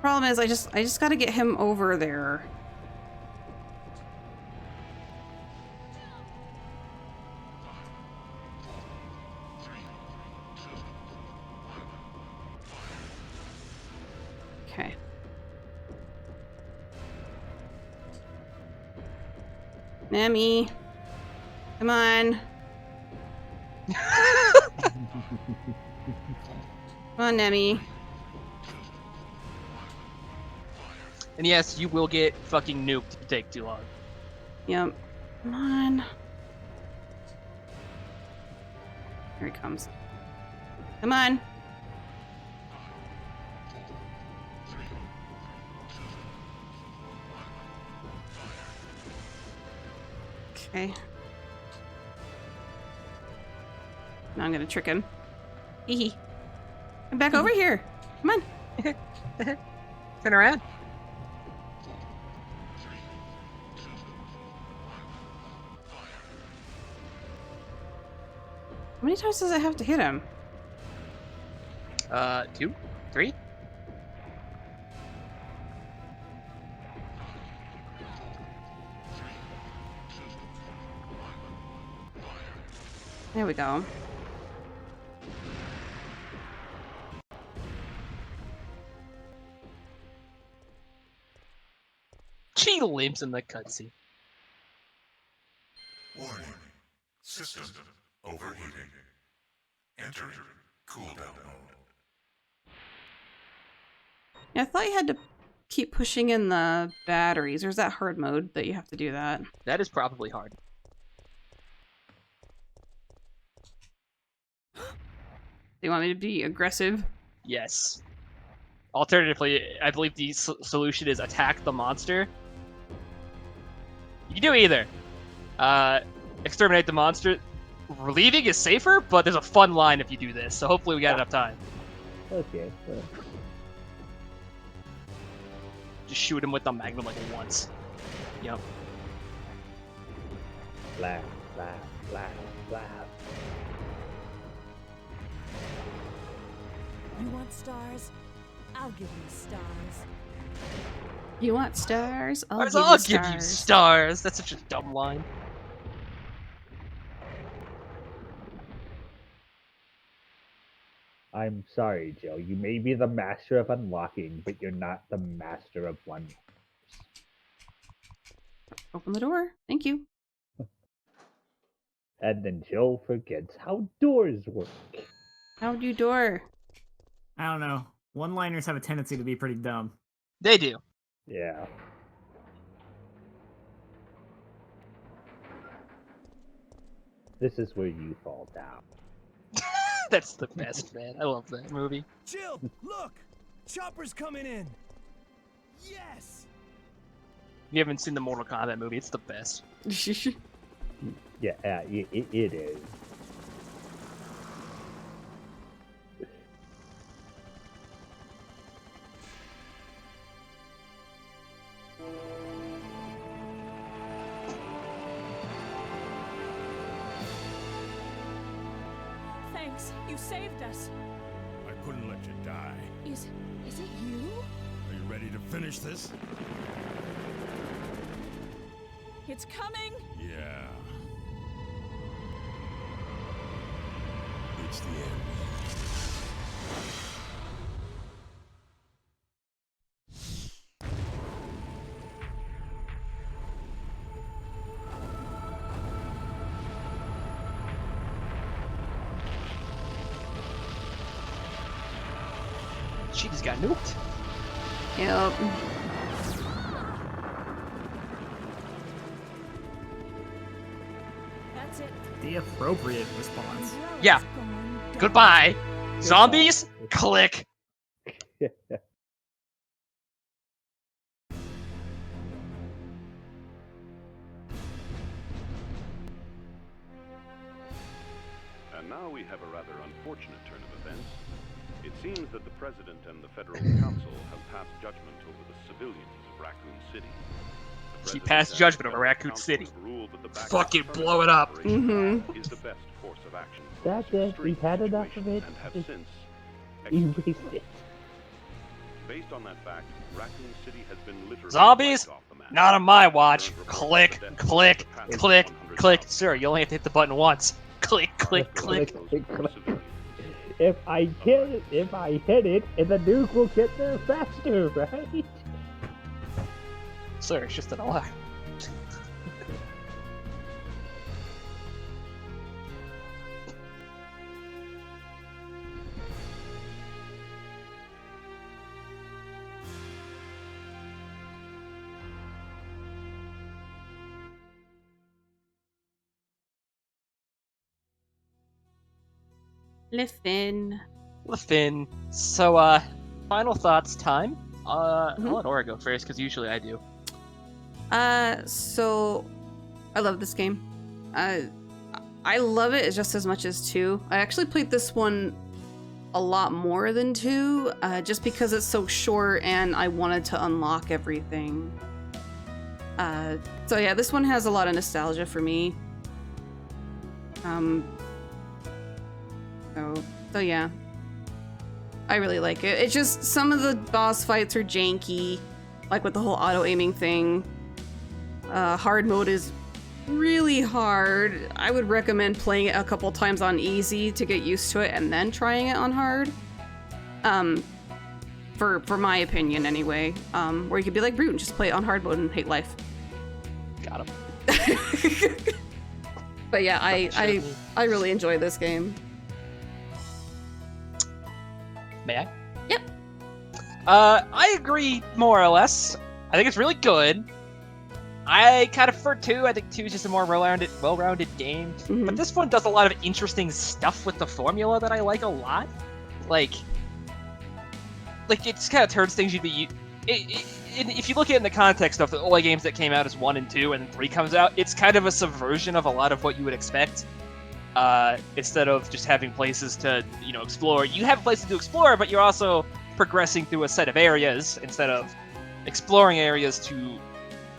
S1: Problem is, I just got to get him over there. Okay. Nemi. Come on. Come on, Nemi.
S3: And yes, you will get fucking nuked if you take too long.
S1: Yep. Come on. Here he comes. Come on. Okay. Now I'm gonna trick him. Hee hee. Come back over here. Come on.
S3: Turn around.
S1: How many times does I have to hit him?
S3: 2, 3.
S1: There we go.
S3: She limps in the cutscene.
S7: Warning. System overheating. Entering cooldown mode.
S1: Yeah, I thought you had to keep pushing in the batteries. Or is that hard mode that you have to do that?
S3: That is probably hard.
S1: Do you want me to be aggressive?
S3: Yes. Alternatively, I believe the solution is attack the monster. You can do either. Exterminate the monster. Relieving is safer, but there's a fun line if you do this, so hopefully we got enough time.
S4: Okay.
S3: Just shoot him with the magnum like once. Yep.
S4: Laugh, laugh, laugh, laugh.
S9: You want stars? I'll give you stars.
S1: You want stars? I'll
S3: Give you stars. That's such a dumb line.
S4: I'm sorry, Jill. You may be the master of unlocking, but you're not the master of wonders.
S1: Open the door. Thank you.
S4: And then Jill forgets how doors work.
S1: How do you door?
S2: I don't know. One-liners have a tendency to be pretty dumb.
S3: They do.
S4: Yeah. This is where you fall down.
S3: That's the best, man. I love that movie.
S8: Jill, look! Chopper's coming in! Yes!
S3: If you haven't seen the Mortal Kombat movie, it's the best.
S4: Yeah, it is.
S9: Thanks, you saved us.
S8: I couldn't let you die.
S9: Is it you?
S8: Are you ready to finish this?
S9: It's coming.
S8: Yeah. It's the end.
S3: She just got nuked.
S1: Yep.
S9: That's it.
S2: The appropriate response.
S9: Umbrella's
S3: Yeah.
S9: gone down.
S3: Goodbye. Zombies, click.
S10: And now we have a rather unfortunate turn of events. It seems that the President and the Federal Council have passed judgment over the civilians of Raccoon City. The
S3: She passed judgment over Raccoon City. Fucking blow it up.
S1: Mm-hmm.
S10: Is the best course of action.
S4: That's it. We've had enough of it.
S10: And have
S4: Just
S10: since
S4: erase it.
S10: Based on that fact, Raccoon City has been literally
S3: Zombies?
S10: wiped off the map.
S3: Not on my watch.
S10: Current
S3: Click,
S10: reports of
S3: click,
S10: deaths have
S3: click,
S10: passed
S3: click.
S10: 100,000.
S3: Sir, you only have to hit the button once. Click, click, click.
S10: Civilians.
S4: If I hit it, and the nuke will get there faster, right?
S3: Sir, it's just an alarm.
S1: Listen.
S3: Listen. So, final thoughts time. I'll
S1: Mhm.
S3: let Aura go first, because usually I do.
S1: So I love this game. I love it just as much as 2. I actually played this one a lot more than 2, just because it's so short and I wanted to unlock everything. So yeah, this one has a lot of nostalgia for me. So yeah. I really like it. It's just some of the boss fights are janky, like with the whole auto-aiming thing. Hard mode is really hard. I would recommend playing it a couple times on easy to get used to it and then trying it on hard. For my opinion anyway. Where you could be like Brute and just play it on hard mode and hate life.
S3: Got him.
S1: But yeah, I really enjoy this game.
S3: May I?
S1: Yep.
S3: I agree more or less. I think it's really good. I kind of prefer 2. I think 2 is just a more well-rounded game.
S1: Mhm.
S3: But this one does a lot of interesting stuff with the formula that I like a lot. Like it just kind of turns things you'd be... if you look at it in the context of the only games that came out as 1 and 2, and then 3 comes out, it's kind of a subversion of a lot of what you would expect. Instead of just having places to, explore. You have places to explore, but you're also progressing through a set of areas instead of exploring areas to...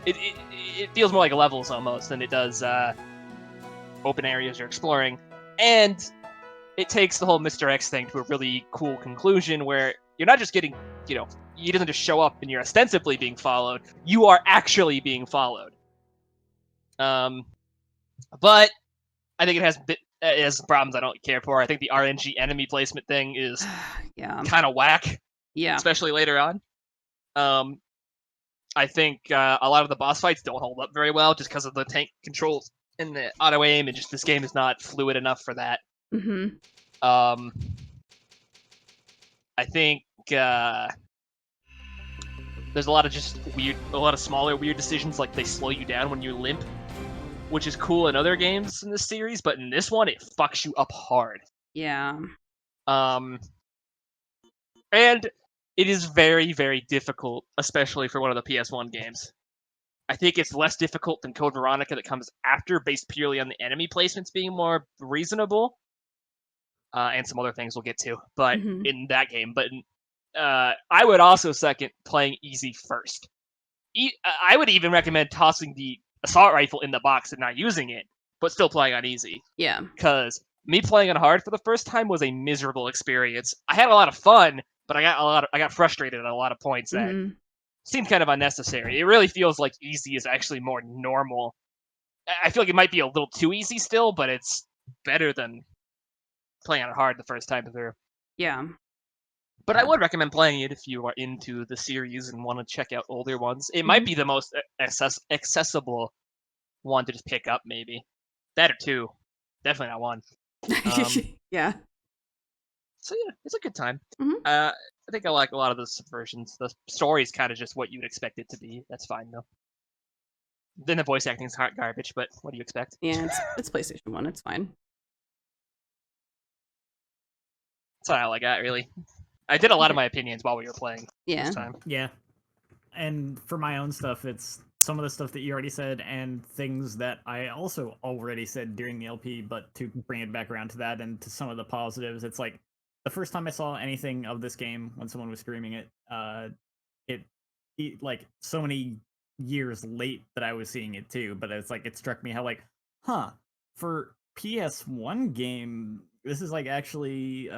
S3: It feels more like levels almost than it does open areas you're exploring. And it takes the whole Mr. X thing to a really cool conclusion where you're not just getting, you doesn't just show up and you're ostensibly being followed. You are actually being followed. But I think it has problems I don't care for. I think the RNG enemy placement thing is
S1: Yeah.
S3: kind of whack,
S1: Yeah.
S3: especially later on. I think a lot of the boss fights don't hold up very well just because of the tank controls and the auto aim, and just this game is not fluid enough for that.
S1: Mm-hmm.
S3: I think there's a lot of smaller weird decisions, like they slow you down when you limp, which is cool in other games in this series, but in this one, it fucks you up hard.
S1: Yeah.
S3: And it is very, very difficult, especially for one of the PS1 games. I think it's less difficult than Code Veronica that comes after, based purely on the enemy placements being more reasonable. And some other things we'll get to, but in that game. But I would also second playing easy first. I would even recommend tossing the assault rifle in the box and not using it, but still playing on easy.
S1: Yeah.
S3: Because me playing on hard for the first time was a miserable experience. I had a lot of fun, but I got frustrated at a lot of points that seemed kind of unnecessary. It really feels like easy is actually more normal. I feel like it might be a little too easy still, but it's better than playing on hard the first time through.
S1: Yeah.
S3: But I would recommend playing it if you are into the series and want to check out older ones. It might be the most accessible one to just pick up, maybe. That or 2. Definitely not 1.
S1: Yeah.
S3: So yeah, it's a good time. I think I like a lot of the subversions. The story is kind of just what you'd expect it to be. That's fine, though. Then the voice acting's hot garbage, but what do you expect?
S1: Yeah, it's PlayStation 1. It's fine.
S3: That's all I got, really. I did a lot of my opinions while we were playing this time.
S2: Yeah. And for my own stuff, it's some of the stuff that you already said and things that I also already said during the LP, but to bring it back around to that and to some of the positives, it's like the first time I saw anything of this game when someone was streaming it, it like so many years late that I was seeing it too, but it's like it struck me how like, for PS1 game, this is like actually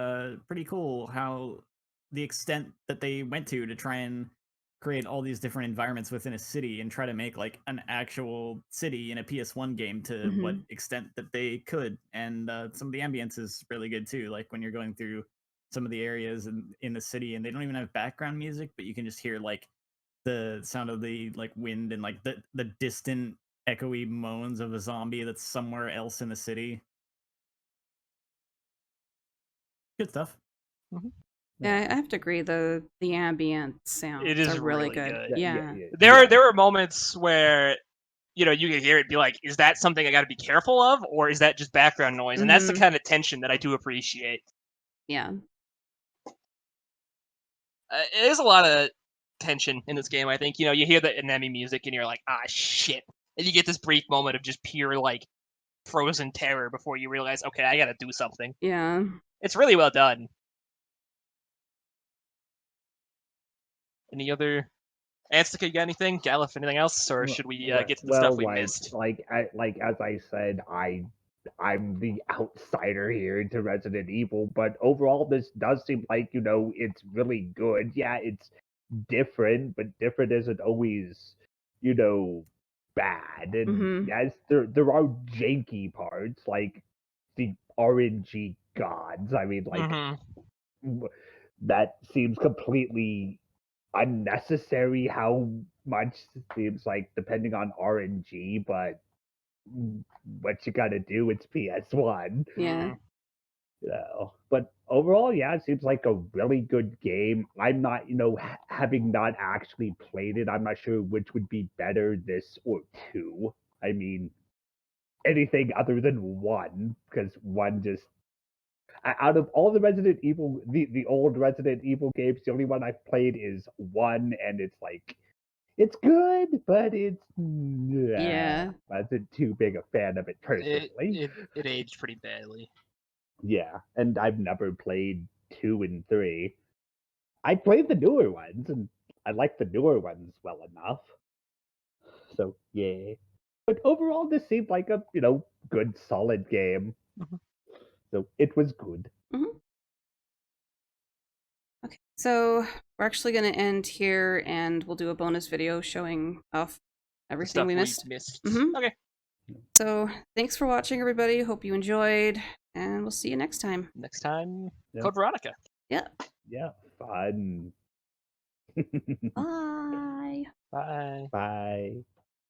S2: pretty cool how the extent that they went to try and create all these different environments within a city and try to make like an actual city in a PS1 game to what extent that they could. And some of the ambience is really good too. Like when you're going through some of the areas in the city and they don't even have background music, but you can just hear like the sound of the like wind and like the distant echoey moans of a zombie that's somewhere else in the city. Good stuff.
S1: Yeah, I have to agree. The ambient sounds
S3: It is
S1: are really
S3: really
S1: good.
S3: good.
S1: Yeah.
S3: There were moments where you could hear it be like, is that something I got to be careful of, or is that just background noise? And that's the kind of tension that I do appreciate.
S1: Yeah.
S3: There's a lot of tension in this game. I think you hear the enemy music and you're like, ah, shit, and you get this brief moment of just pure like frozen terror before you realize, okay, I got to do something.
S1: Yeah.
S3: It's really well done. Any other Anstca, you got anything? Galuf, anything else, or should we get to the stuff we missed?
S4: As I said, I'm the outsider here to Resident Evil, but overall, this does seem like it's really good. Yeah, it's different, but different isn't always bad. And yes, there are janky parts like the RNG gods. I mean, like that seems completely unnecessary how much seems like depending on RNG, but what you gotta do, it's PS1.
S1: Yeah.
S4: But overall, yeah, it seems like a really good game. I'm not, having not actually played it, I'm not sure which would be better, this or 2. I mean, anything other than 1, because 1 just out of all the Resident Evil, the old Resident Evil games, the only one I've played is 1, and it's like, it's good, but it's
S1: Yeah.
S4: I wasn't too big a fan of it personally.
S3: It aged pretty badly.
S4: Yeah, and I've never played 2 and 3. I played the newer ones, and I like the newer ones well enough. So yeah, but overall, this seemed like a good, solid game. So it was good.
S1: Okay, so we're actually going to end here, and we'll do a bonus video showing off everything we missed.
S3: Okay.
S1: So thanks for watching, everybody. Hope you enjoyed, and we'll see you next time.
S3: Next time,
S4: Yeah.
S3: Code Veronica.
S1: Yeah.
S4: Yeah, fun.
S1: Bye.
S3: Bye.
S4: Bye.